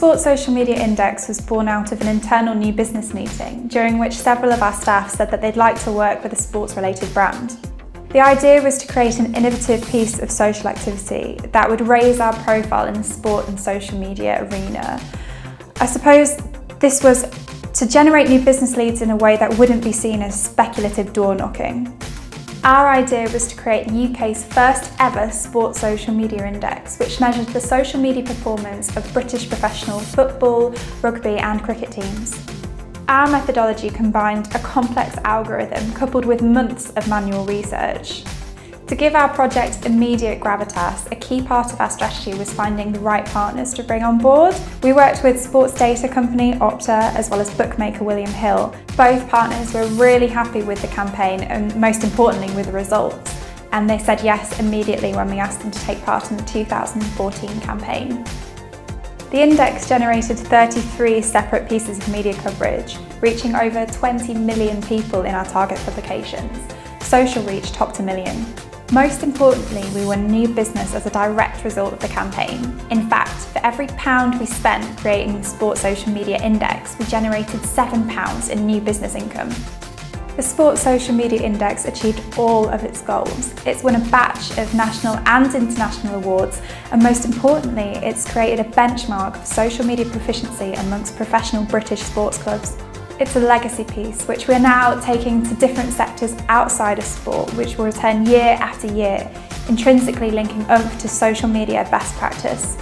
Sports Social Media Index was born out of an internal new business meeting, during which several of our staff said that they'd like to work with a sports-related brand. The idea was to create an innovative piece of social activity that would raise our profile in the sport and social media arena. I suppose this was to generate new business leads in a way that wouldn't be seen as speculative door knocking. Our idea was to create the UK's first ever Sports Social Media Index, which measured the social media performance of British professional football, rugby and cricket teams. Our methodology combined a complex algorithm coupled with months of manual research. To give our project immediate gravitas, a key part of our strategy was finding the right partners to bring on board. We worked with sports data company Opta as well as bookmaker William Hill. Both partners were really happy with the campaign and most importantly with the results. And they said yes immediately when we asked them to take part in the 2014 campaign. The index generated 33 separate pieces of media coverage, reaching over 20 million people in our target publications. Social reach topped 1 million. Most importantly, we won new business as a direct result of the campaign. In fact, for every £1 we spent creating the Sports Social Media Index, we generated £7 in new business income. The Sports Social Media Index achieved all of its goals. It's won a batch of national and international awards, and most importantly, it's created a benchmark of social media proficiency amongst professional British sports clubs. It's a legacy piece which we're now taking to different sectors outside of sport, which will return year after year, intrinsically linking UMP to social media best practice.